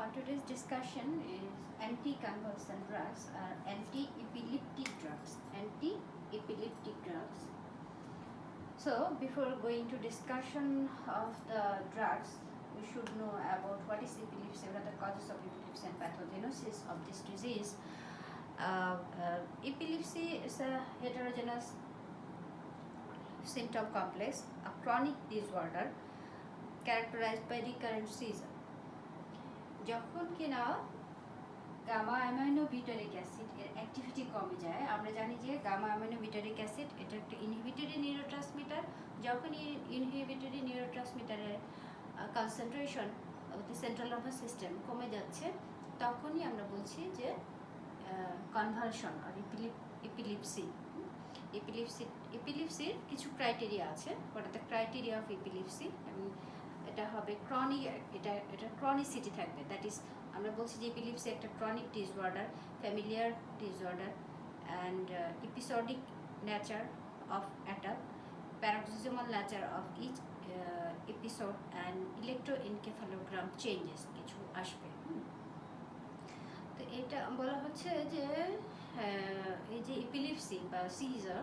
Today's discussion is anti-convulsant drugs or anti-epileptic drugs. Anti-epileptic drugs. So, before going to discussion of the drugs, we should know about what is epilepsy, what are the causes of epilepsy and pathogenesis of this disease. Epilepsy is a heterogeneous symptom complex, a chronic disorder characterized by recurrent seizure. যখন কিনা gamma অ্যামাইনোবিউটারিক acid এর activity কমে যায়, আমরা জানি যে gamma অ্যামাইনোবিউটারিক acid এটা একটা ইনহিবিটরি নিউরোট্রান্সমিটার। যখন এই ইনহিবিটরি নিউরোট্রান্সমিটারের concentration of the central nervous system কমে যাচ্ছে, তখনই আমরা বলছি যে কনভালশন আর এপিলিপসি। এপিলিপসির কিছু ক্রাইটেরিয়া আছে, what are the criteria of epilepsy, এবং এটা হবে ক্রনিক, এটা ক্রনিসিটি থাকবে। দ্যাট ইজ আমরা বলছি যে এপিলিপসি একটা chronic disorder, familiar disorder and episodic nature of attack, paroxysmal nature of each episode and electroencephalogram changes কিছু আসবে। তো এটা বলা হচ্ছে যে এই যে এপিলিপসি বা সিজার,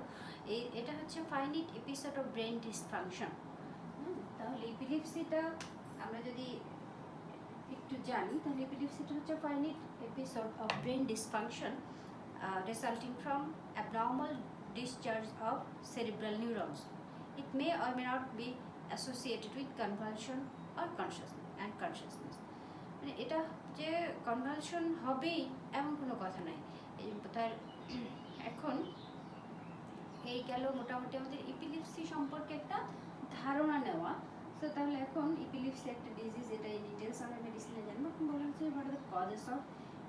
এটা হচ্ছে finite episode of brain dysfunction. তাহলে এপিলিপসিটা আমরা যদি একটু জানি, তাহলে এপিলিপসিটা হচ্ছে finite episode of brain dysfunction resulting from abnormal discharge of cerebral neurons. It may or may not be associated with convulsion or consciousness. মানে এটা যে কনভালশন হবেই এমন কোনো কথা নাই। তার এখন এই গেল মোটামুটি আমাদের এপিলিপসি সম্পর্কে একটা ধারণা নেওয়া। তো তাহলে এখন এপিলিপসি একটা ডিজিজ, এটা এই ডিটেলস আমরা মেডিসিনে জানবো। এখন বলা হচ্ছে what are the causes of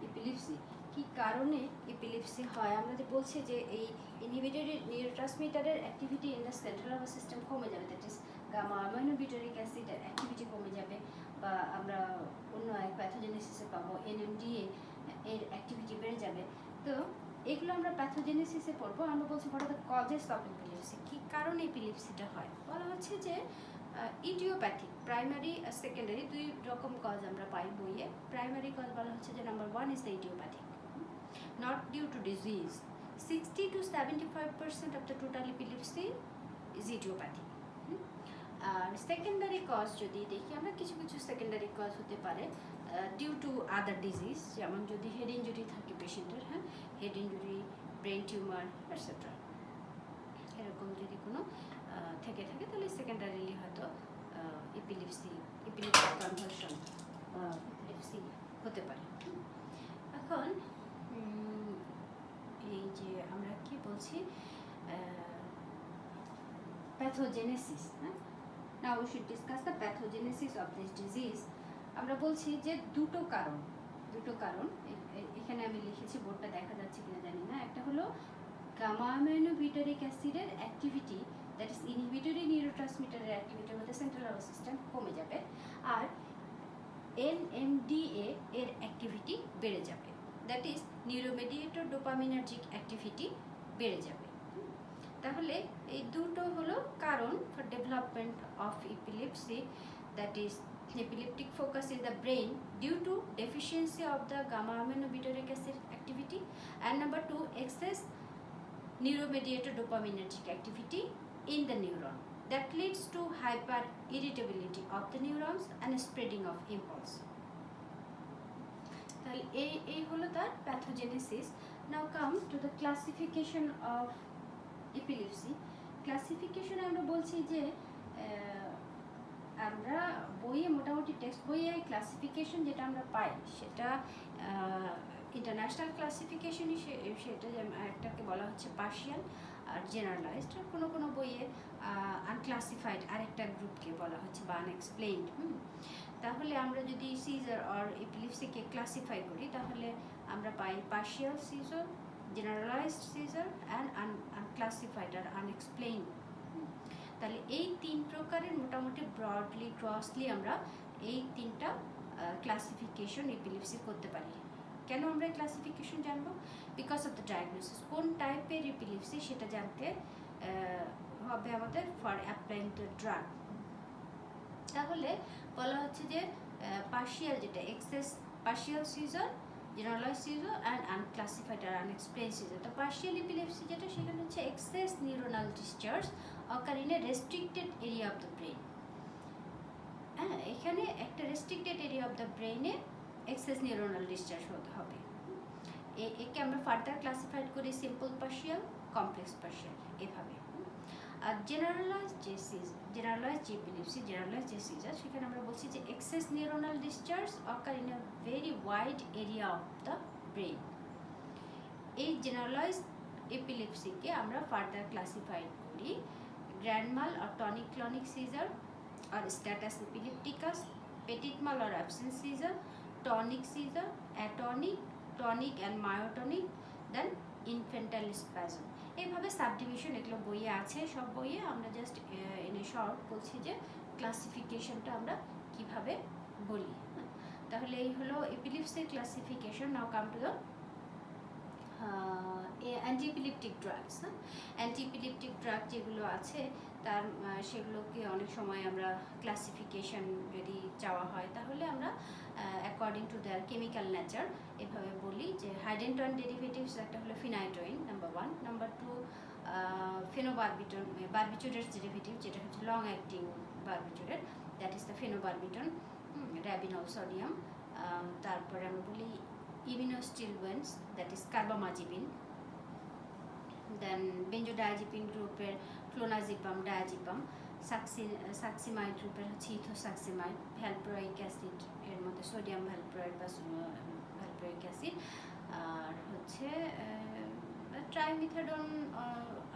epilepsy, কী কারণে এপিলিপসি হয়। আমরা যে বলছি যে এই ইনহিবিটরি নিউরোট্রান্সমিটারের activity in the central nervous system কমে যাবে, দ্যাট ইজ গামা অ্যামাইনোবিউটারিক অ্যাসিডের অ্যাক্টিভিটি কমে যাবে, বা আমরা অন্য এক প্যাথোজেনেসিসে পাবো এনএমডিএ এর অ্যাক্টিভিটি বেড়ে যাবে। তো এগুলো আমরা প্যাথোজেনেসিসে পড়বো। আমরা বলছি what are the causes of epilepsy, কী কারণে এপিলিপসিটা হয়। বলা হচ্ছে যে ইডিওপ্যাথিক, প্রাইমারি আর সেকেন্ডারি, দুই রকম কজ আমরা পাই বইয়ে। প্রাইমারি কজ বলা হচ্ছে যে number 1 is the idiopathic, not due to disease. 60 to 75% of the total epilepsy is idiopathic. আর সেকেন্ডারি কজ যদি দেখি আমরা, কিছু কিছু সেকেন্ডারি কজ হতে পারে ডিউ টু আদার ডিজিজ, যেমন যদি হেড ইঞ্জুরি থাকে পেশেন্টের, head injury, brain tumour etcetera, এরকম যদি কোনো থেকে থাকে, তাহলে সেকেন্ডারিলি হয়তো এপিলেপটিক কনভালশন এপিলেপসি হতে পারে। এখন এই যে আমরা কি বলছি pathogenesis, now we should discuss the pathogenesis of this disease. আমরা বলছি যে দুটো কারণ, এখানে আমি লিখেছি, বোর্ডটা দেখা যাচ্ছে কিনা জানি না। একটা হলো গামা অ্যামাইনোবিউটারিক অ্যাসিডের অ্যাক্টিভিটি, দ্যাট ইজ ইনহিবিটরি নিউরোট্রান্সমিটারের অ্যাক্টিভিটি মধ্যে সেন্ট্রাল নার্ভাস সিস্টেম কমে যাবে, আর এনএমডিএ এর অ্যাক্টিভিটি বেড়ে যাবে, that is neuromediator dopaminergic activity বেড়ে যাবে। তাহলে এই দুটো হলো কারণ for development of epilepsy, that is epileptic focus in the brain due to deficiency of the gamma aminobutyric acid activity, and number 2, excess neuromediator dopaminergic activity in the neuron that leads to hyper irritability of the neurons and spreading of impulse. তাহলে এই হলো তার pathogenesis. Now come to the classification of epilepsy. Classification আমরা বলছি যে আমরা বইয়ে, মোটামুটি টেক্সট বইয়ে ক্লাসিফিকেশন যেটা আমরা পাই সেটা ইন্টারন্যাশনাল ক্লাসিফিকেশনই, সেটা একটাকে বলা হচ্ছে পার্শিয়াল আর জেনারেলাইজড। কোনো কোনো বইয়ে আনক্লাসিফাইড আরেকটা গ্রুপকে বলা হচ্ছে বা আনএক্সপ্লেইনড। তাহলে আমরা যদি সিজার আর এপিলেপসিকে ক্লাসিফাই করি, তাহলে আমরা পাই partial seizure, generalized seizure and unclassified আর আনএক্সপ্লেইনড। তাহলে এই তিন প্রকারের মোটামুটি ব্রডলি ক্রসলি আমরা এই তিনটা ক্লাসিফিকেশন এপিলেপসি করতে পারি। কেন আমরা ক্লাসিফিকেশন জানবো? বিকজ অফ দ্য ডায়াগনোসিস, কোন টাইপের এপিলেপসি সেটা জানতে হবে আমাদের ফর অ্যাপ্লাইং দ্য ড্রাগ। তাহলে বলা হচ্ছে যে পার্শিয়াল, যেটা excess partial seizure, generalize seizure and unclassified আর আনএক্সপ্লেইনড সিজার। তো পার্শিয়াল এপিলেপসি যেটা, সেখানে হচ্ছে excess neuronal discharge occur in a restricted area of the brain. হ্যাঁ, এখানে একটা রেস্ট্রিক্টেড এরিয়া অফ দ্য ব্রেনে এক্সেস নিউরোনাল ডিসচার্জ হতে হবে। একে আমরা ফার্দার ক্লাসিফাইড করি সিম্পল পার্শিয়াল, কমপ্লেক্স পার্শিয়াল এভাবে। আর জেনারেলাইজ যে এপিলেপসি, জেনারেলাইজ যে সিজার, সেখানে আমরা বলছি যে excess neuronal discharge occur in a very wide area of the brain. এই জেনারেলাইজ এপিলেপসিকে আমরা ফার্দার ক্লাসিফাইড করি গ্র্যান্ড মাল আর টনিক ক্লনিক সিজার আর স্ট্যাটাস এপিলেপটিকাস, পেটিট মাল আর absent seizure, tonic seizure, atonic, tonic and myotonic, then infantile spasm. এইভাবে subdivision এগুলো বইয়ে আছে, সব বইয়ে। আমরা জাস্ট এনে শর্ট বলছি যে ক্লাসিফিকেশনটা আমরা কিভাবে বলি। তাহলে এই হলো এপিলেপসির classification. Now come to the antiepileptic drugs. Antiepileptic drug যেগুলো আছে তার সেগুলোকে অনেক সময় আমরা ক্লাসিফিকেশন যদি চাওয়া হয়, তাহলে আমরা according to their chemical nature এভাবে বলি যে হাইডেন্টন ডেরিভেটিভস একটা হলো phenytoin number 1, number 2 phenobarbitone, barbiturate derivative যেটা হচ্ছে long acting barbiturate, that is the phenobarbitone, র্যাবিনল সোডিয়াম। তারপরে আমরা বলি ইমিনোস্টিলওয়েন্স, দ্যাট ইজ কার্বামাজিপিন। দেন বেঞ্জোডায়াজিপিন গ্রুপের ক্লোনাজিপাম, ডায়াজিপাম। সাকসিমাইড গ্রুপের হচ্ছে ইথোসাকসিমাইড, ভ্যালপ্রয়িক অ্যাসিড এর মধ্যে সোডিয়াম ভ্যালপ্রয়েড বা ভ্যালপ্রয়িক অ্যাসিড। আর হচ্ছে ট্রাইমিথাডন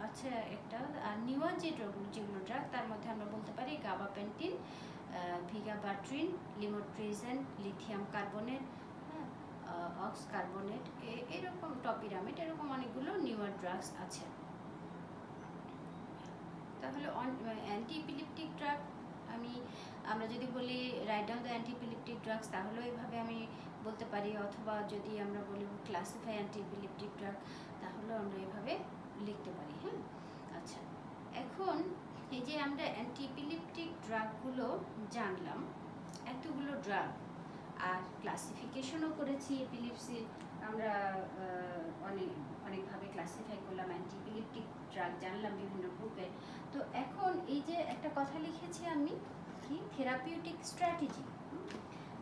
আছে একটা। আর নিউয়ার যেগুলো ড্রাগ তার মধ্যে আমরা বলতে পারি gabapentin, vigabatrin, lamotrigine, lithium carbonate, ox carbonate, এরকম টপিরামেট, এরকম অনেকগুলো নিউয়ার ড্রাগস আছে। তাহলে অ্যান্টিএপিলেপটিক ড্রাগ আমরা যদি বলি write down the antiepileptic drugs, তাহলে এইভাবে আমি বলতে পারি। অথবা যদি আমরা বলি ক্লাসিফাই অ্যান্টিএপিলেপটিক ড্রাগ, তাহলেও আমরা এভাবে লিখতে পারি। হ্যাঁ, আচ্ছা, এখন এই যে আমরা অ্যান্টিএপিলেপটিক ড্রাগগুলো জানলাম, এতগুলো ড্রাগ, আর ক্লাসিফিকেশনও করেছি এপিলেপসি আমরা অনেকভাবে ক্লাসিফাই করলাম, অ্যান্টিএপিলেপটিক ড্রাগ জানলাম বিভিন্ন গ্রুপের। তো এখন এই যে একটা কথা লিখেছি আমি, কি থেরাপিউটিক স্ট্র্যাটেজি।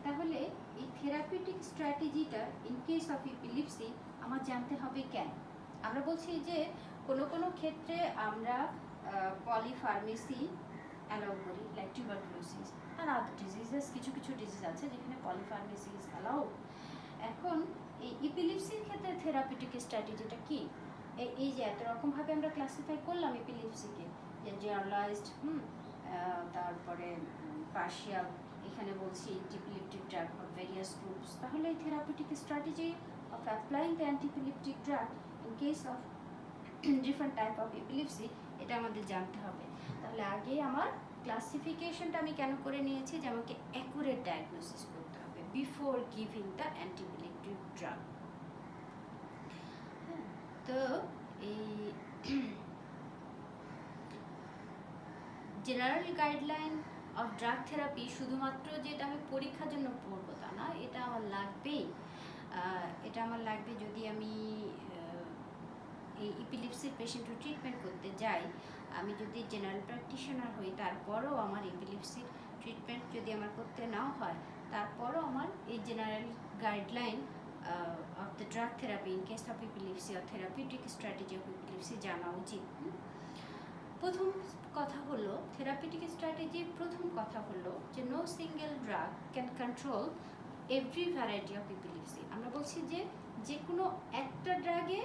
তাহলে এই থেরাপিউটিক স্ট্র্যাটেজিটা ইন কেস অফ এপিলেপসি আমার জানতে হবে কেন। আমরা বলছি যে কোনো ক্ষেত্রে আমরা পলিফার্মেসি অ্যালাউ করি, লাইক টিউবারকুলোসিস আর আদার ডিজিজেস। কিছু ডিজিজ আছে যেখানে পলিফার্মেসি ইজ অ্যালাউড। এখন এই এপিলেপসির ক্ষেত্রে থেরাপিউটিক স্ট্র্যাটেজিটা কি? এই যে এত রকমভাবে আমরা ক্লাসিফাই করলাম এপিলেপসিকে, যে জেনারেলাইজড, তারপরে পার্শিয়াল, এখানে বলছি epileptic drug of various groups. তাহলে এই therapeutic strategy of applying the antiepileptic drug in case of different type of epilepsy, এটা আমাদের জানতে হবে। তাহলে আগে আমার ক্লাসিফিকেশনটা আমি কেন করে নিয়েছি, যে আমাকে অ্যাকুরেট ডায়াগনোসিস করতে হবে before giving the antiepileptic drug. তো এই general guideline of drug therapy শুধুমাত্র যেটা আমি পরীক্ষার জন্য পড়বো তা না, এটা আমার লাগবেই। এটা আমার লাগবে যদি আমি এই এপিলেপসির পেশেন্টকে ট্রিটমেন্ট করতে যাই। আমি যদি জেনারেল প্র্যাকটিশনার হই, তারপরও আমার এপিলেপসির ট্রিটমেন্ট যদি আমার করতে নাও হয়, তারপরও আমার এই general guideline of the drug therapy in case of epilepsy আর থেরাপিউটিক স্ট্র্যাটেজি অফ এপিলেপসি জানা উচিত। প্রথম কথা হলো থেরাপিউটিক স্ট্র্যাটেজির প্রথম কথা হলো যে no single drug can control every variety of epilepsy. আমরা বলছি যে কোনো একটা ড্রাগে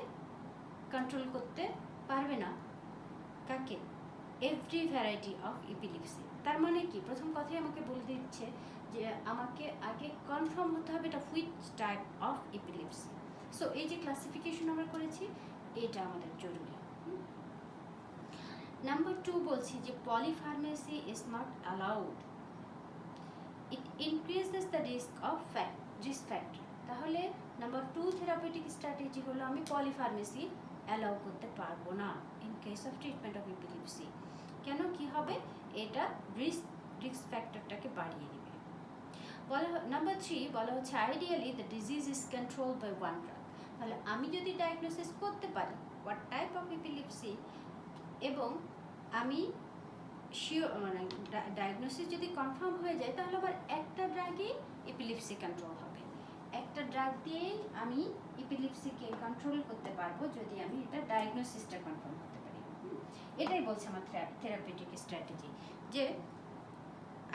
কন্ট্রোল করতে পারবে না কাকে? Every variety of epilepsy. তার মানে কি? প্রথম কথাই আমাকে বলে দিচ্ছে যে আমাকে আগে কনফার্ম হতে হবে এটা which type of epilepsy. So এই যে ক্লাসিফিকেশন আমরা করেছি, এটা আমাদের জরুরি। নাম্বার 2 বলছি যে polypharmacy is not allowed, it increases the risk of risk factor. তাহলে নাম্বার 2 থেরাপিউটিক স্ট্র্যাটেজি হলো আমি পলিফার্মেসি অ্যালাউ করতে পারবো না in case of treatment of epilepsy. কেন? কি হবে? এটা রিস্ক ফ্যাক্টরটাকে বাড়িয়ে দিবে। নাম্বার 3 বলা হচ্ছে ideally the disease is control by one drug. তাহলে আমি যদি ডায়াগনোসিস করতে পারি হোয়াট টাইপ অফ এপিলেপসি, এবং আমি শিওর মানে ডায়াগনোসিস যদি কনফার্ম হয়ে যায়, তাহলে আবার একটা ড্রাগই এপিলেপসি কন্ট্রোল হবে। একটা ড্রাগ দিয়েই আমি এপিলেপসিকে কন্ট্রোল করতে পারবো যদি আমি এটা ডায়াগনোসিসটা কনফার্ম করতে পারি। এটাই বলছে আমার থেরাপিউটিক স্ট্র্যাটেজি, যে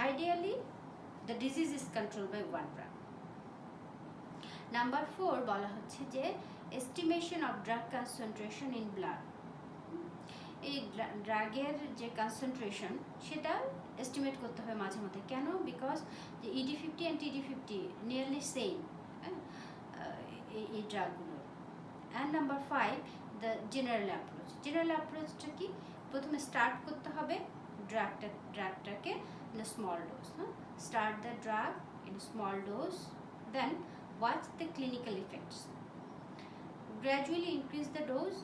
ideally the disease is control by one drug. Number 4 বলা হচ্ছে যে estimation of drug concentration in blood. এই ড্রাগের যে কনসেন্ট্রেশন সেটা এস্টিমেট করতে হয় মাঝে মধ্যে। কেন? বিকজ যে ED50 and TD50 nearly same এই ড্রাগগুলো। And number 5 the general approach. General অ্যাপ্রোচটা কি? প্রথমে স্টার্ট করতে হবে ড্রাগটাকে in a small dose. Start the drug in a small dose, then watch the clinical effects. Gradually increase the dose.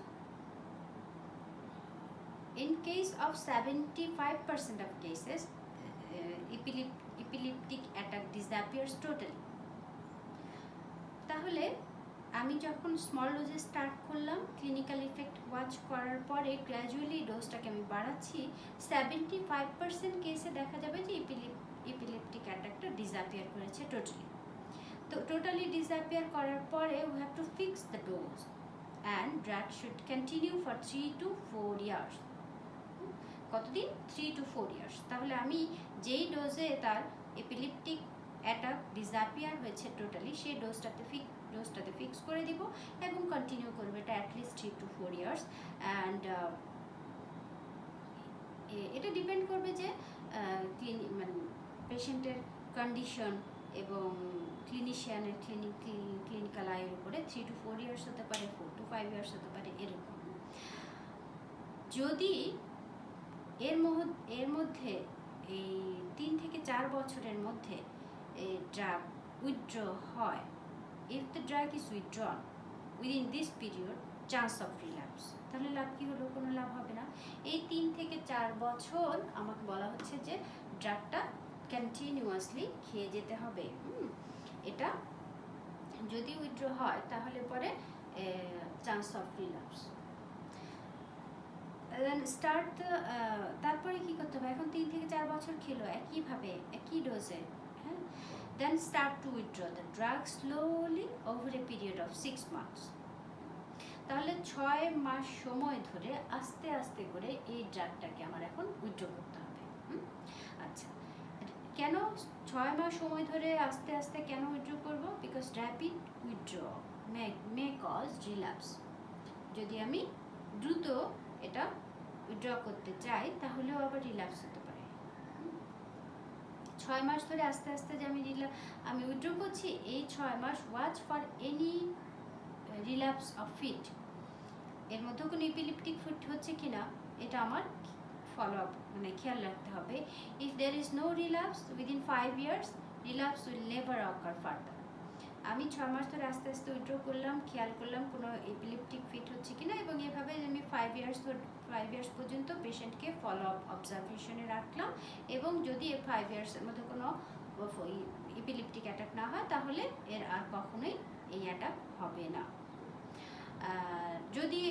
In case of 75% of cases, epileptic attack disappears totally. তাহলে আমি যখন small ডোজে start করলাম, clinical effect watch করার পরে gradually ডোজটাকে আমি বাড়াচ্ছি, 75% কেসে দেখা যাবে যে epileptic অ্যাটাকটা ডিসঅ্যাপিয়ার করেছে টোটালি। তো টোটালি ডিসঅ্যাপিয়ার করার পরে we have to fix the dose and drug should continue for 3 to 4 years। কতদিন? 3 to 4 years। তাহলে আমি যেই ডোজে তার এপিলেপটিক অ্যাটাক ডিসঅ্যাপিয়ার হয়েছে টোটালি, সেই ডোজটাতে ফিক্স করে দিব এবং কন্টিনিউ করবে এটা অ্যাটলিস্ট 3 to 4 years। অ্যান্ড এটা ডিপেন্ড করবে যে মানে পেশেন্টের কন্ডিশন এবং ক্লিনিশিয়ানের ক্লিনিক্যাল আয়ের উপরে 3 to 4 years হতে পারে, 4 to 5 years হতে পারে, এরকম। যদি এর মধ্যে এই 3 থেকে 4 বছরের মধ্যে ড্রাগ উইথড্র হয়, if the drug is withdrawn within this period, chance of relapse, তাহলে লাভ কি হলো? কোনো লাভ হবে না। এই 3 থেকে 4 বছর আমাকে বলা হচ্ছে যে ড্রাগটা কন্টিনিউয়াসলি খেয়ে যেতে হবে। এটা যদি উইথড্র হয় তাহলে পরে চান্স অফ রিল্যাপস। স্টার্ট তারপরে কি করতে হবে? এখন 3 থেকে 4 বছর খেলো একইভাবে একই ডোজে, হ্যাঁ। Then start to withdraw the drug slowly over a period of 6 months। তাহলে 6 মাস সময় ধরে আস্তে আস্তে করে এই ড্রাগটাকে আমার এখন উইথড্র করতে হবে। আচ্ছা, কেন 6 মাস সময় ধরে আস্তে আস্তে কেন উইথড্র করব? Because rapid withdraw may cause relapse. যদি আমি দ্রুত এটা উইথড্র করতে চাই তাহলেও আবার রিল্যাপস হতে পারে। 6 মাস ধরে আস্তে আস্তে যে আমি উইথড্র করছি, এই 6 মাস watch for any relapse of fit. এর মধ্যে কোনো এপিলেপটিক ফিট হচ্ছে কিনা এটা আমার ফলো আপ মানে খেয়াল রাখতে হবে। If there is no relapse within 5 years, relapse will never occur further. আমি 6 মাস ধরে আস্তে আস্তে উইথড্র করলাম, খেয়াল করলাম কোনো এপিলেপটিক ফিট হচ্ছে কিনা, এবং এভাবে আমি 5 years পর্যন্ত পেশেন্টকে ফলো আপ অবজারভেশনে রাখলাম। এবং যদি 5 years-এর মধ্যে কোনো এপিলেপটিক অ্যাটাক না হয় তাহলে এর আর কখনোই এই অ্যাটাক হবে না। যদি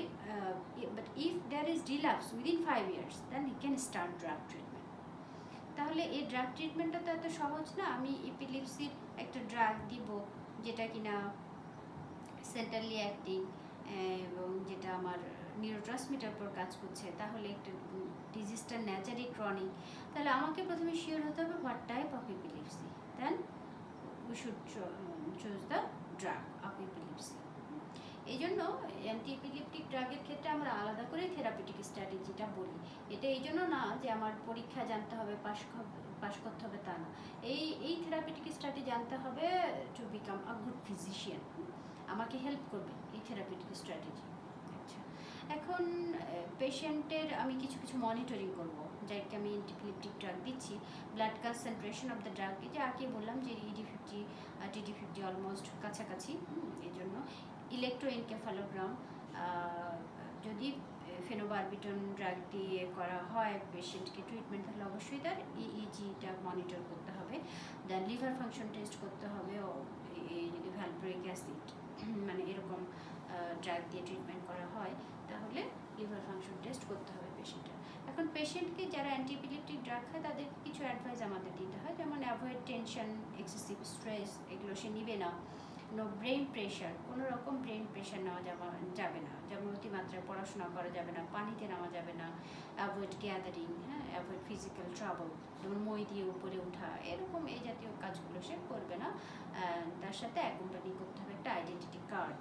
if there is relapse within 5 years, then you can start drug treatment. তাহলে এই ড্রাগ ট্রিটমেন্টটা তো এত সহজ না। আমি এপিলেপসির একটা ড্রাগ দিব যেটা কিনা সেন্ট্রালি অ্যাক্টিং এবং যেটা আমার নিউরোট্রান্সমিটার উপর কাজ করছে, তাহলে একটা ডিজিজটা ন্যাচারালি ক্রনিক। তাহলে আমাকে প্রথমে শিওর হতে হবে what type of epilepsy, then we should choose the drug of epilepsy. এই জন্য অ্যান্টি এপিলেপটিক ড্রাগের ক্ষেত্রে আমরা আলাদা করে থেরাপিউটিক স্ট্র্যাটেজিটা বলি। এটা এই জন্য না যে আমার পরীক্ষা জানতে হবে, পাস করতে হবে, তা না। এই থেরাপিউটিক স্ট্র্যাটেজি জানতে হবে to become a good physician. আমাকে হেল্প করবে এই থেরাপিউটিক স্ট্র্যাটেজি। আচ্ছা, এখন পেশেন্টের আমি কিছু মনিটরিং করবো, যাকে আমি এপিলেপটিক ড্রাগ দিচ্ছি। Blood concentration of the drug, যে আগে বললাম যে ED50 TD50 অলমোস্ট কাছাকাছি, এই জন্য ইলেকট্রোএনকেফালোগ্রাম, যদি ফেনোবারবিটন ড্রাগ দিয়ে করা হয় পেশেন্টকে ট্রিটমেন্ট, তাহলে অবশ্যই তার EEG-টা মনিটর করতে হবে। দেন লিভার ফাংশন টেস্ট করতে হবে, ও এই যদি ভ্যালপ্রিক অ্যাসিড মানে এরকম ড্রাগ দিয়ে ট্রিটমেন্ট করা হয় তাহলে লিভার ফাংশন টেস্ট করতে হবে পেশেন্টের। এখন পেশেন্টকে যারা অ্যান্টিএপিলেপটিক ড্রাগ খায় তাদেরকে কিছু অ্যাডভাইস আমাদের দিতে হয়, যেমন অ্যাভয়েড টেনশন, এক্সেসিভ স্ট্রেস, এগুলো সে নিবে না। নো ব্রেন প্রেশার, কোনো রকম ব্রেন প্রেশার নেওয়া যাবে না, যেমন অতিমাত্রায় পড়াশোনা করা যাবে না, পানিতে নেওয়া যাবে না। অ্যাভয়েড গ্যাদারিং, হ্যাঁ, অ্যাভয়েড ফিজিক্যাল ট্রাবল, যেমন মই দিয়ে উপরে ওঠা, এরকম এই জাতীয় কাজগুলো সে করবে না। তার সাথে অ্যাকম্পানি করতে হবে একটা identity card.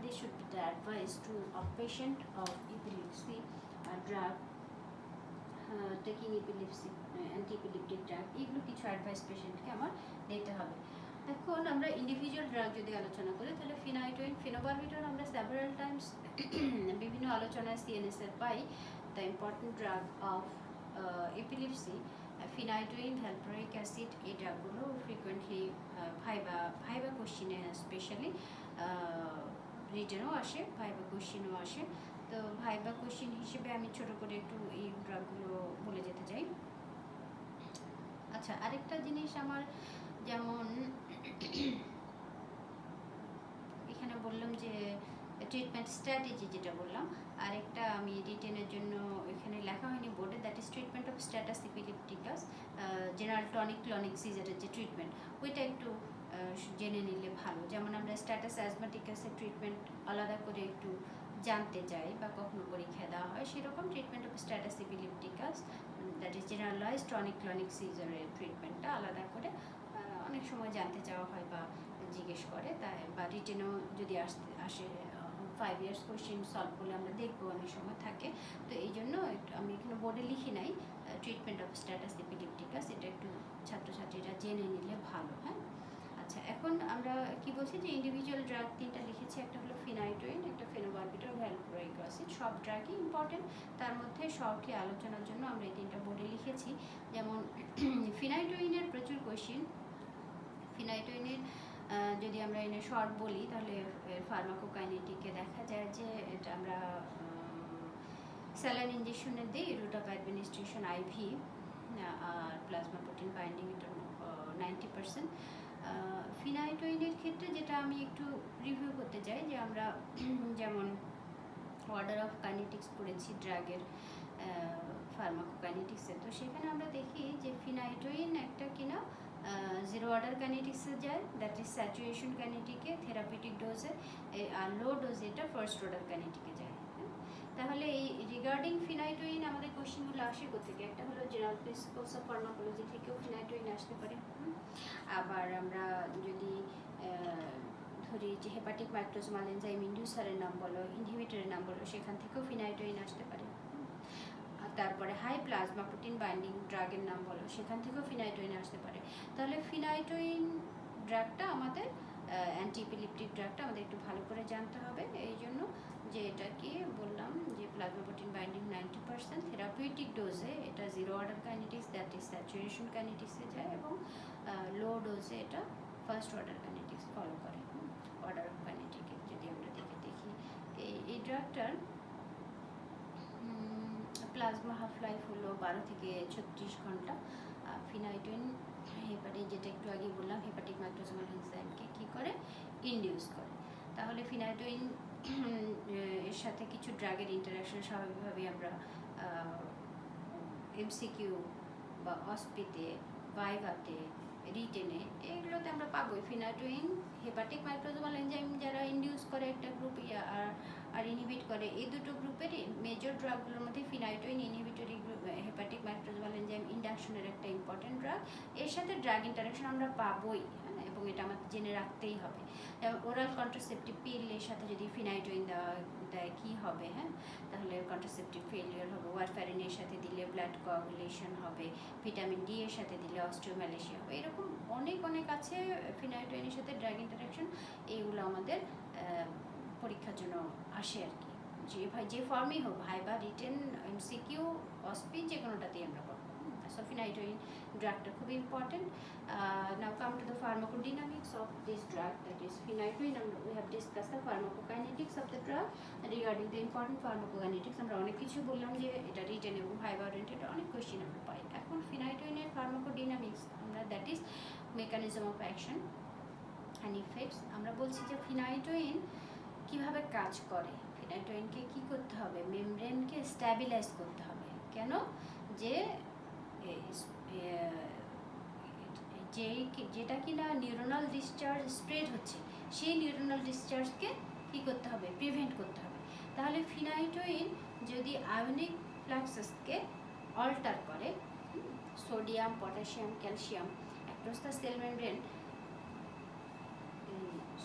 This should be the advice to a patient of epilepsy drug taking epilepsy antiepileptic drug, এগুলো কিছু অ্যাডভাইস পেশেন্টকে আমার দিতে হবে। এখন আমরা ইন্ডিভিজুয়াল ড্রাগ যদি আলোচনা করি তাহলে ফিনাইটোইন, ফেনোবারবিটন আমরা সেভারাল টাইমস বিভিন্ন আলোচনায় সিএনএসের পাই। The important drug of epilepsy, phenytoin, valproic acid, এই ড্রাগগুলো ফ্রিকোয়েন্টলি ভাইবা কোশ্চিনে স্পেশালি রিটেনও আসে, ভাইবা কোশ্চিনও আসে। তো ভাইবা কোশ্চিন হিসেবে আমি ছোট করে একটু এই ড্রাগগুলো বলে যেতে চাই। আচ্ছা, আরেকটা জিনিস আমার, যেমন এখানে বললাম যে ট্রিটমেন্ট স্ট্র্যাটেজি যেটা বললাম, আরেকটা আমি রিটেনের জন্য এখানে লেখা হয়নি বোর্ডে, that is treatment of status epilepticus, general tonic clonic সিজারের যে ট্রিটমেন্ট, ওইটা একটু জেনে নিলে ভালো। যেমন আমরা স্ট্যাটাস অ্যাজমাটিকাসের ট্রিটমেন্ট আলাদা করে একটু জানতে চাই বা কখনো পরীক্ষা দেওয়া হয়, সেরকম treatment of status epilepticus, that is generalize tonic clonic সিজারের ট্রিটমেন্টটা আলাদা করে অনেক সময় জানতে চাওয়া হয় বা জিজ্ঞেস করে, তাই বা রিটেনও যদি আসে 5 ইয়ার্স কোয়েশ্চেন সলভ করলে আমরা দেখবো অনেক সময় থাকে। তো এই জন্য আমি এখানে বোর্ডে লিখি নাই ট্রিটমেন্ট অফ স্ট্যাটাস এপিলেপটিকাস, এটা একটু ছাত্রছাত্রীরা জেনে নিলে ভালো। হ্যাঁ, আচ্ছা, এখন আমরা কি বলছি যে ইন্ডিভিজুয়াল ড্রাগ তিনটা লিখেছি, একটা হলো ফিনাইটোইন, একটা ফেনোবারবিটন, ভ্যালপ্রিক অ্যাসিড, সব ড্রাগই ইম্পর্টেন্ট। তার মধ্যে শর্টলি আলোচনার জন্য আমরা এই তিনটা বোর্ডে লিখেছি। যেমন ফিনাইটোইনের প্রচুর কোয়েশ্চেন, ফিনাইটোইনের যদি আমরা এনে শর্ট বলি তাহলে ফার্মাকোকাইনেটিকে দেখা যায় যে এটা আমরা স্যালাইন ইঞ্জেকশনে দিই, রুট অফ অ্যাডমিনিস্ট্রেশন আইভি, আর প্লাজমা প্রোটিন বাইন্ডিং এটা 90%। ফিনাইটোইনের ক্ষেত্রে যেটা আমি একটু রিভিউ করতে চাই, যে আমরা যেমন অর্ডার অফ কাইনেটিক্স পড়েছি ড্রাগের ফার্মাকোকাইনেটিক্সে, তো সেখানে আমরা দেখি যে ফিনাইটোইন একটা কিনা জিরো অর্ডার কাইনেটিক্সে যায়, দ্যাট ইজ স্যাচুরেশন কাইনেটিকে থেরাপিউটিক ডোজে, আর লো ডোজে এটা ফার্স্ট অর্ডার কাইনেটিকে যায়। তাহলে এই রিগার্ডিং ফিনাইটোইন আমাদের কোশ্চেনগুলো আসে কোথেকে, একটা হলো জেনারেল প্রিন্সিপালস অফ ফার্মাকোলজি থেকেও ফিনাইটোইন আসতে পারে। আবার আমরা যদি ধরি যে হেপাটিক মাইক্রোজোমাল এনজাইম ইন্ডিউসারের নাম বলো, ইনহিবিটরের নাম বলো, সেখান থেকেও ফিনাইটোইন আসতে পারে। তারপরে হাই প্লাজমা প্রোটিন বাইন্ডিং ড্রাগের নাম বলো, সেখান থেকেও ফিনাইটোইন আসতে পারে। তাহলে ফিনাইটোইন ড্রাগটা আমাদের অ্যান্টিএপিলেপটিক ড্রাগটা আমাদের একটু ভালো করে জানতে হবে, এই জন্য যে এটা কি বললাম যে প্লাজমা প্রোটিন বাইন্ডিং 90%, থেরাপিউটিক ডোজে এটা zero order kinetics, that is saturation কাইনেটিক্সে যায়, এবং লো ডোজে এটা ফার্স্ট অর্ডার কাইনেটিক্স ফলো করে। অর্ডার অফ কাইনেটিকে যদি আমরা দেখি এই ড্রাগটার প্লাজমা হাফ লাইফ হলো 12 থেকে 36 ঘন্টা। ফিনাইটোইন যেটা একটু আগে বললাম হেপাটিক মাইক্রোজোমাল এনজাইমকে কী করে, ইনডিউস করে। তাহলে ফিনাইটোইন এর সাথে কিছু ড্রাগের ইন্টারাকশন স্বাভাবিকভাবেই আমরা এমসিকিউ বা অসপিতে, ভাইভাতে, রিটেনে, এগুলোতে আমরা পাবোই। ফিনাইটোইন হেপাটিক মাইক্রোজোমাল এনজাইম যারা ইনডিউস করে একটা গ্রুপ, আর ইনহিবিট করে, এই দুটো গ্রুপের মেজর ড্রাগগুলোর মধ্যে ফিনাইটোইন ইনহিবিটরি গ্রুপ, হেপাটিক মাইক্রোজোমাল এনজাইম ইন্ডাকশনের একটা ইম্পর্টেন্ট ড্রাগ। এর সাথে ড্রাগ ইন্টারাকশন আমরা পাবোই, হ্যাঁ, এবং এটা আমাদের জেনে রাখতেই হবে। যেমন ওরাল কন্ট্রাসেপটিভ পিলের সাথে যদি ফিনাইটোইন দেয় কী হবে, হ্যাঁ, তাহলে কন্ট্রাসেপটিভ ফেলিওর হবে। ওয়ারফ্যারিনের সাথে দিলে ব্লাড কোয়াগুলেশন হবে, ভিটামিন ডি এর সাথে দিলে অস্টিওম্যালেশিয়া হবে, এরকম অনেক আছে ফিনাইটোইনের সাথে ড্রাগ ইন্টারাকশন। এইগুলো আমাদের পরীক্ষার জন্য আসে আর কি, যে ফর্মেই হোক, ভাইবা, রিটেন, এমসিকিউ, অসপি, যে কোনোটাতেই আমরা পাবো। সো ফিনাইটোইন ড্রাগটা খুব important. Now come to the pharmacodynamics of this drug, that is phenytoin. we have discussed the pharmacokinetics of the drug. Regarding the important pharmacokinetics আমরা অনেক কিছু বললাম যে এটা রিটেন এবং ভাইবা ওরিয়েন্টেড অনেক কোয়েশ্চেন আমরা পাই। এখন ফিনাইটোইনের ফার্মাকোডাইনামিক্স আমরা, that is mechanism of action and effects. আমরা বলছি যে ফিনাইটোইন কিভাবে কাজ করে। ফিনাইটোইনকে কি করতে হবে, মেমব্রেনকে স্ট্যাবিলাইজ করতে হবে। কেন? যে যেটা কিনা নিউরোনাল ডিসচার্জ স্প্রেড হচ্ছে, সেই নিউরোনাল ডিসচার্জকে কী করতে হবে, প্রিভেন্ট করতে হবে। তাহলে ফিনাইটোইন যদি আয়নিক ফ্লাক্সাসকে অল্টার করে, sodium, potassium, calcium across the cell membrane,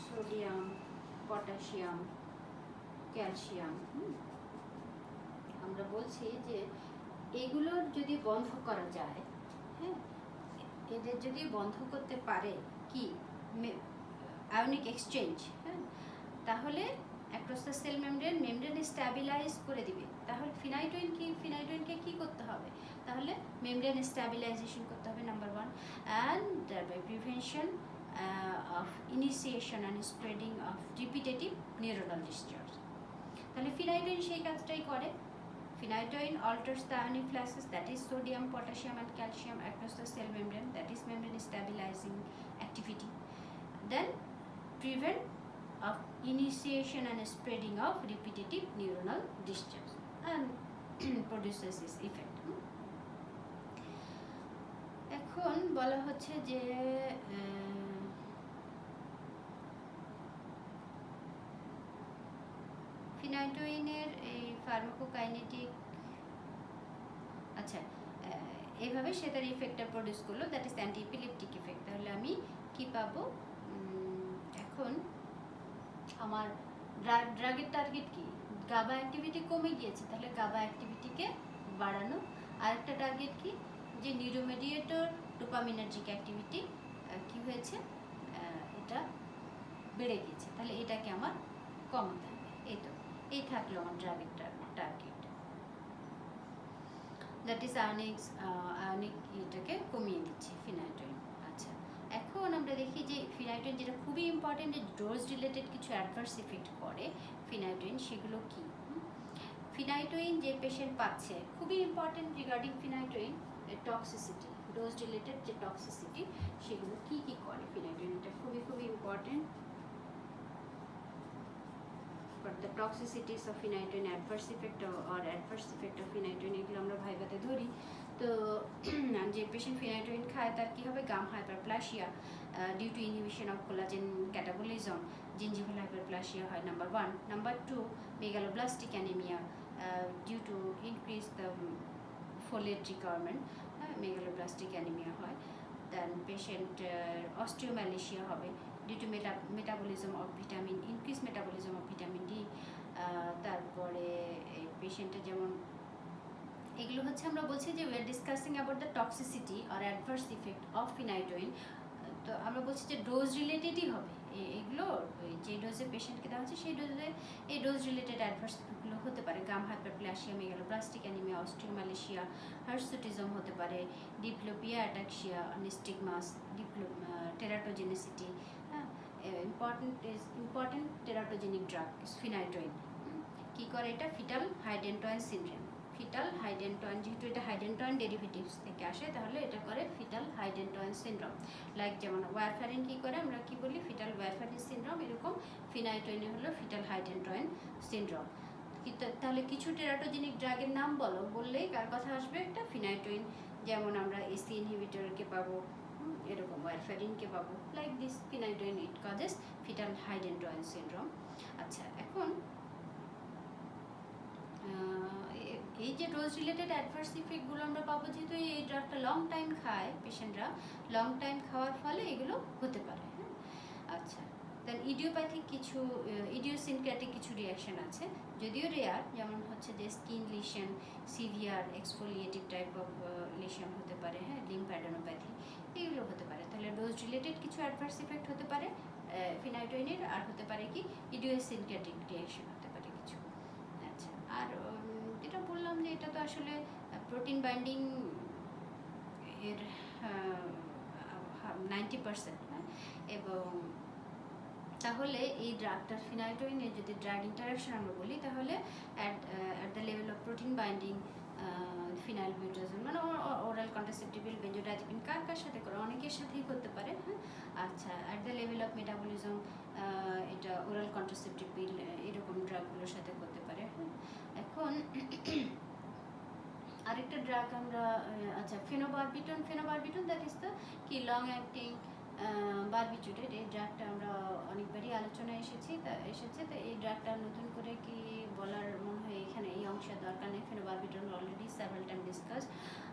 sodium, potassium, calcium, আমরা বলছি যে এগুলোর যদি বন্ধ করা যায়, হ্যাঁ, এদের যদি বন্ধ করতে পারে কি আয়নিক এক্সচেঞ্জ, হ্যাঁ, তাহলে across the cell membrane stabilise করে দিবে। তাহলে ফিনাইটোইনকে কি করতে হবে, তাহলে মেমব্রেন স্ট্যাবিলাইজেশন করতে হবে, number 1, and by prevention of initiation and spreading of repetitive neuronal discharge. তাহলে ফিনাইটোইন সেই কাজটাই করে। Phenytoin alters the ionic fluxes, that is sodium, potassium and calcium across the cell membrane, that is membrane stabilizing activity. Then prevent of initiation and spreading of repetitive neuronal discharge and produces this effect. এখন বলা হচ্ছে যে ফিনাইটোইনের এই pharmacokinetic, আচ্ছা, এইভাবে সে তার ইফেক্টটা produce করলো, দ্যাট ইজ অ্যান্টি ইপিলেপটিক ইফেক্ট। তাহলে আমি কি পাবো, এখন আমার ড্রাগের টার্গেট কি, গাবা অ্যাক্টিভিটি কমে গিয়েছে, তাহলে গাবা অ্যাক্টিভিটিকে বাড়ানো। আরেকটা টার্গেট কি, যে নিউরোমেডিয়েটর ডোপামিনার্জিক অ্যাক্টিভিটি কি হয়েছে, এটা বেড়ে গিয়েছে, তাহলে এটাকে আমার কমাতে হবে। এই থাকলো আমার ড্রাগের টার্গেট, দ্যাট ইজ আয়নিক এটাকে কমিয়ে দিচ্ছে ফিনাইটোইন। আচ্ছা, এখন আমরা দেখি যে ফিনাইটোইন যেটা খুবই ইম্পর্টেন্ট, যে ডোজ রিলেটেড কিছু অ্যাডভার্স ইফেক্ট করে ফিনাইটোইন, সেগুলো কি। ফিনাইটোইন যে পেশেন্ট পাচ্ছে, খুবই important regarding phenytoin toxicity, dose related যে টক্সিসিটি, সেগুলো কি কি করে ফিনাইটোইন, এটা খুবই important. But the toxicities of phenytoin, adverse effect of phenytoin, এগুলো আমরা ভাইভাতে ধরি। তো যে পেশেন্ট ফিনাইটোইন খায় তার কি হবে, gum hyperplasia due to inhibition of collagen catabolism, gingival hyperplasia হয়, number 1। Number 2, megaloblastic anaemia due to increase the folate requirement, megaloblastic anaemia হয়। দেন পেশেন্ট অস্টিওম্যালেশিয়া হবে due to metabolism of vitamin, increase metabolism of vitamin D. তারপরে এই পেশেন্টের যেমন এগুলো হচ্ছে, আমরা বলছি যে we are discussing about the toxicity আর অ্যাডভার্স ইফেক্ট অফ ফিনাইটোইন। তো আমরা বলছি যে ডোজ রিলেটেডই হবে এগুলো, যে ডোজে পেশেন্টকে দেওয়া হচ্ছে সেই ডোজে এই ডোজ রিলেটেড অ্যাডভার্স ইফেক্টগুলো হতে পারে। গাম হাইপারপ্লাসিয়া, মেগালোব্লাস্টিক অ্যানিমিয়া, অস্টিওম্যালেশিয়া, হার্সুটিজম হতে পারে, ডিপ্লোপিয়া অ্যাটাক্সিয়া, নিস্টিগমাস, টেরাটোজেনিসিটি। হ্যাঁ, ইম্পর্টেন্ট টেরাটোজেনিক ড্রাগ ফিনাইটোইন। কী করে এটা, ফিটাল হাইডেন্টয়েন সিনড্রোম। ফিটাল হাইডেন্টয়েন, যেহেতু এটা হাইডেন্টয়েন ডেরিভেটিভস থেকে আসে, তাহলে এটা করে ফিটাল হাইডেন্টয়েন সিনড্রোম। লাইক যেমন ওয়ারফারিন কী করে, আমরা কি বলি, ফিটাল ওয়ারফারিন সিনড্রোম, এরকম ফিনাইটোইনে হলো ফিটাল হাইডেন্টয়েন সিনড্রোম। তাহলে কিছু টেরাটোজেনিক ড্রাগের নাম বললেই কার কথা আসবে, একটা ফিনাইটোইন। যেমন আমরা এসি ইনহিবিটরকে পাবো, এরকম ওয়ারফারিনকে পাবো, like this phenytoin, it causes foetal hydantoin syndrome. আচ্ছা, এখন এই যে ডোজ রিলেটেড অ্যাডভার্স ইফেক্টগুলো আমরা পাবো, যেহেতু এই ড্রাগটা লং টাইম খায় পেশেন্টরা, লং টাইম খাওয়ার ফলে এগুলো হতে পারে। হ্যাঁ, আচ্ছা, দেন ইডিওপ্যাথিক কিছু, ইডিওসিনক্র্যাটিক কিছু রিয়াকশন আছে, যদিও রেয়ার, যেমন হচ্ছে যে skin lesion, severe exfoliative type of lesion হতে পারে, হ্যাঁ, লিম্ফ্যাডেনোপ্যাথি, এগুলো হতে পারে। তাহলে ডোজ রিলেটেড কিছু অ্যাডভার্স ইফেক্ট হতে পারে ফিনাইটোইনের, আর হতে পারে কি ইডিওসিনক্র্যাটিক রিয়াকশন হতে পারে কিছু। আচ্ছা, আর যেটা বললাম যে এটা তো আসলে প্রোটিন বাইন্ডিং এর 90%, হ্যাঁ, এবং তাহলে এই ড্রাগটার ফিনাইটোইনের যদি ড্রাগ ইন্টারাকশন আমরা বলি, তাহলে at the level of protein binding phenylbutazone মানে ওরাল কন্ট্রাসেপটিভ বেঞ্জোডাইজিপিন কার কার সাথে করে, অনেকের সাথেই করতে পারে। হ্যাঁ, আচ্ছা, at the level of metabolism এটা ওরাল কন্ট্রাসেপটিভ পিল এরকম ড্রাগগুলোর সাথে করতে পারে। হ্যাঁ, এখন আরেকটা ড্রাগ আমরা আচ্ছা ফেনোবারবিটন দ্যাট ইজ দ্য কি লং অ্যাক্টিং বারবিচুরেট। এই ড্রাগটা আমরা অনেকবারই আলোচনায় এসেছে। তো এই ড্রাগটা নতুন করে কি বলার মনে হয় এখানে এই অংশের দরকার নেই। ফেনোবারবিটন অলরেডি সেভারাল টাইম ডিসকাস,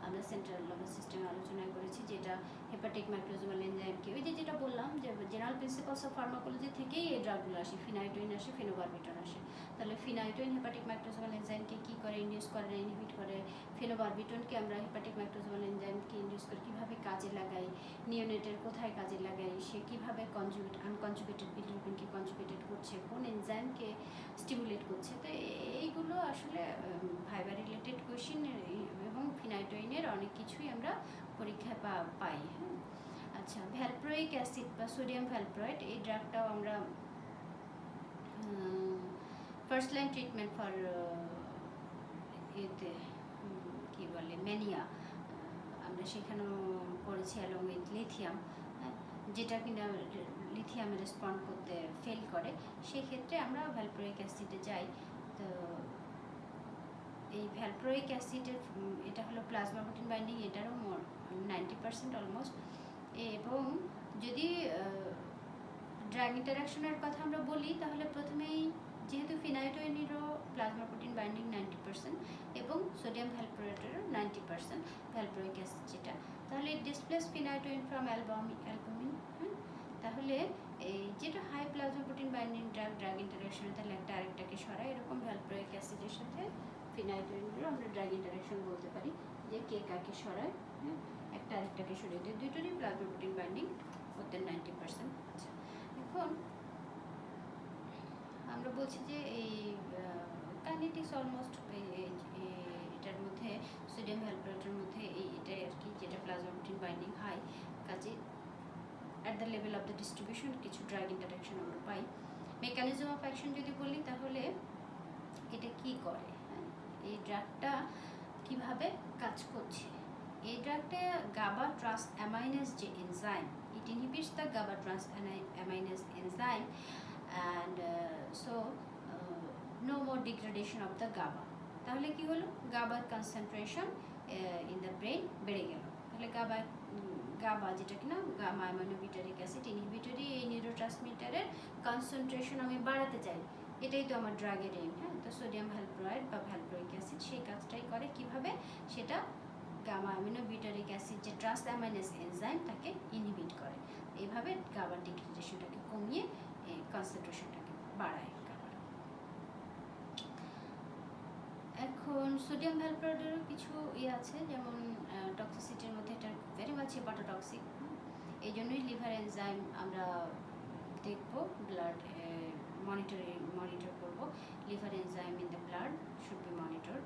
আমরা সেন্ট্রাল নার্ভাস সিস্টেমে আলোচনা করেছি, যেটা হেপাটিক ম্যাক্রোজোমাল এনজাইমকে ওই যেটা বললাম যে জেনারেল প্রিন্সিপালস অফ ফার্মাকোলজি থেকেই এই ড্রাগগুলো আসে, ফিনাইটোইন আসে, ফেনোবারবিটন আসে। তাহলে ফিনাইটোইন হেপাটিক ম্যাক্রোজোমাল এনজাইমকে কী করে ইন্ডিউস করে না ইনহিবিট করে, ফেনোবারবিটনকে আমরা হেপাটিক ম্যাক্রোজোমাল এনজাইমকে ইন্ডিউস করে কীভাবে কাজে লাগাই, নিওনেটের কোথায় কাজে লাগাই, সে কীভাবে আনকনজুগেটেড বিলিরুবিনকে কনজুগেটেড করছে, কোন এনজাইমকে স্টিমুলেট করছে। তো এইগুলো আসলে ভাইবা রিলেটেড কোয়েশ্চেন এবং ফিনাইটোইনের অনেক কিছুই আমরা পরীক্ষায় পাই। হ্যাঁ, আচ্ছা, ভ্যালপ্রোইক অ্যাসিড বা সোডিয়াম ভ্যালপ্রয়েড, এই ড্রাগটাও আমরা ফার্স্ট লাইন ট্রিটমেন্ট ফর এতে কী বলে ম্যানিয়া, আমরা সেখানেও পড়েছি অ্যালং উইথ লিথিয়াম, যেটা কিনা লিথিয়ামে রেসপন্ড করতে ফেল করে, সেক্ষেত্রে আমরা ভ্যালপ্রোইক অ্যাসিডে যাই। তো এই ভ্যালপ্রোইক অ্যাসিডের এটা হলো প্লাজমা প্রোটিন বাইন্ডিং, এটারও 90% অলমোস্ট। এবং যদি ড্রাগ ইন্টারাকশনের কথা আমরা বলি তাহলে প্রথমেই যেহেতু ফিনাইটোইনেরও প্লাজমা প্রোটিন বাইন্ডিং 90% এবং সোডিয়াম ভ্যালপ্রোয়েটেরও 90% ভ্যালপ্রোইক অ্যাসিড যেটা, তাহলে ডিসপ্লেস ফিনাইটোইন ফ্রম অ্যালবুমিন। তাহলে এই যেটা high plasma protein binding drug ইন্টারাকশনে তাহলে একটা আরেকটাকে সরায়, এরকম ভ্যালপ্রোইক অ্যাসিডের সাথে ফিনাইটোইনেরও আমরা ড্রাগ ইন্টারাকশন বলতে পারি যে কে কাকে সরায়। হ্যাঁ, একটা আরেকটাকে সরিয়ে দেয়, দুটোরই প্লাজমা প্রোটিন বাইন্ডিং ওদের 90%। আচ্ছা, এখন আমরা বলছি যে এই কাইনেটিক্স অলমোস্ট এটার মধ্যে সোডিয়াম ভ্যালপ্রয়েটের মধ্যে এটাই আর কি, যেটা প্লাজমা প্রোটিন বাইন্ডিং হাই, কাজে at the level of the distribution কিছু ড্রাগ ইন্টারাকশন আমরা পাই। মেকানিজম অফ অ্যাকশন যদি বলি তাহলে এটা কি করে, এই ড্রাগটা কিভাবে কাজ করছে। এই ড্রাগটা গাবা ট্রান্স অ্যামাইনেজ যে enzyme, it inhibits the GABA transaminase enzyme and so no more degradation of the GABA. তাহলে কি হলো, গাবার কনসেন্ট্রেশন ইন দ্য ব্রেন বেড়ে গেল। তাহলে গাবা যেটা কিনা গামা অ্যামিনোবিউটারিক অ্যাসিড ইনহিবিটরি, এই নিউরোট্রান্সমিটারের কনসেন্ট্রেশন আমি বাড়াতে চাই, এটাই তো আমার ড্রাগের এইম। হ্যাঁ, তো সোডিয়াম ভ্যালপ্রয়েড বা ভ্যালপ্রোইক অ্যাসিড সেই কাজটাই করে। কিভাবে, সেটা গামা অ্যামিনোবিউটারিক অ্যাসিড যে ট্রান্স অ্যামাইনেজ এনজাইম তাকে ইনহিবিট করে, এইভাবে গাবার ডিগ্রেডেশনটাকে কমিয়ে কনসেন্ট্রেশনটাকে বাড়ায় গাবার। এখন সোডিয়াম ভ্যালপ্রয়েডেরও কিছু আছে, যেমন টক্সিসিটির মধ্যে এটা ভেরি মাচ হেপাটোটক্সিক, এই জন্যই লিভার এনজাইম আমরা দেখব, ব্লাড মনিটর করব, liver enzyme in the blood should be monitor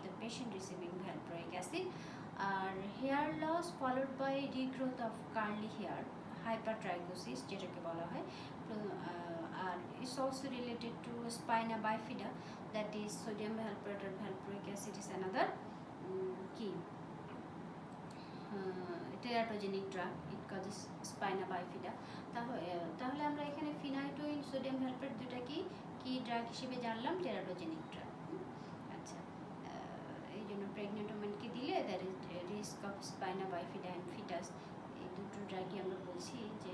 the patient receiving valproic acid. আর hair loss followed by regrowth of curly hair, hypertrichosis যেটাকে বলা হয়, আর it's also related to spina bifida, that is sodium valproate or valproic acid is another teratogenic drug, it causes spina bifida। তাহলে আমরা এখানে ফিনাইটোইন sodium ভ্যালপ্রয়েট দুটা কি drug হিসেবে জানলাম, টেরাটোজেনিক ড্রাগ। আচ্ছা, এই জন্য প্রেগনেন্ট ওমেনকে দিলে there is risk of spina bifida and fetus, এই দুটো ড্রাগই আমরা বলছি যে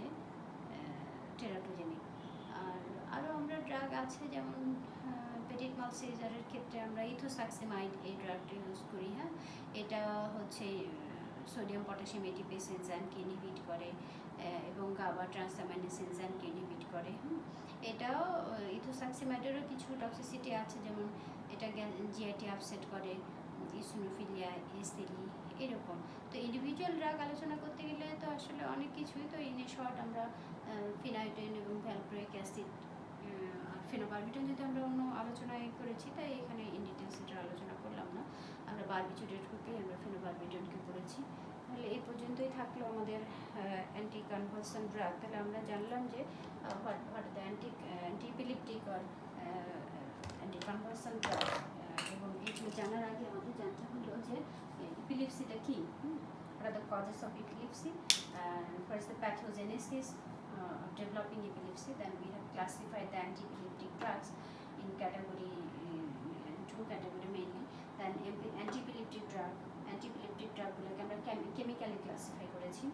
টেরাটোজেনিক। আর আরও আমরা ড্রাগ আছে, যেমন পেটিট মালসিজারের ক্ষেত্রে আমরা ইথোসাক্সিমাইড এই ড্রাগটা ইউজ করি। হ্যাঁ, এটা হচ্ছে সোডিয়াম পটাশিয়াম এটিপেস এনজাইমকে ইনহিবিট করে এবং গাবা ট্রান্সঅ্যামাইনেজ এনজাইমকে ইনহিবিট করে। এটাও ইথোসাক্সিমাইডেরও কিছু টক্সিসিটি আছে, যেমন এটা জিআইটি আপসেট করে, ইসোনোফিলিয়া, এসিলি, এরকম। তো ইন্ডিভিজুয়াল ড্রাগ আলোচনা করতে গেলে তো আসলে অনেক কিছুই, তো ইন এ শর্ট আমরা ফিনাইটোইন এবং ভ্যালপ্রোইক অ্যাসিড, ফেনোবারবিটন যেহেতু আমরা অন্য আলোচনায় করেছি তাই এখানে ইন ডিটেলস এটা আলোচনা করলাম না। আমরা বারবিচুরেট গ্রুপে আমরা ফেনোবারবিটনকে করেছি। তাহলে এই পর্যন্তই থাকলো আমাদের অ্যান্টি কনভালসেন্ট ড্রাগ। তাহলে আমরা জানলাম যে what the anti epileptic or anti convulsant drug এবং এগুলো জানার আগে আমাদের জানতে হলো যে ইপিলিপসিটা কি, what are the causes of epilepsy, and first the pathogenesis of developing epilepsy. Then we have classified the anti-epileptic drugs in category two category mainly. Then anti-epileptic drugগুলোকে আমরা কেমিক্যালি ক্লাসিফাই করেছি।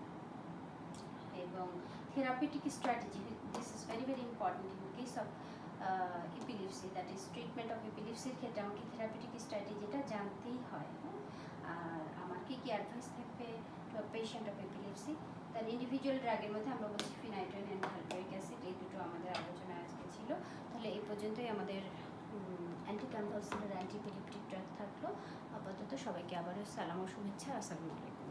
এবং therapeutic strategy, this is very very important in case of epilepsy, that is treatment of epilepsy এর ক্ষেত্রে আমাকে therapeutic স্ট্র্যাটেজিটা জানতেই হয়। আর আমার কি কি অ্যাডভাইস থাকবে two a patient of epilepsy. তার ইন্ডিভিজুয়াল ড্রাগের মধ্যে আমরা বলছি ফিনাইট্রিন অ্যান্ড ভালপ্রিক অ্যাসিড, এই দুটো আমাদের আলোচনা আজকে ছিল। তাহলে এই পর্যন্তই আমাদের anti convulsant anti epileptic drug থাকলো। আপাতত সবাইকে আবারও সালাম ও শুভেচ্ছা। আসসালামু আলাইকুম।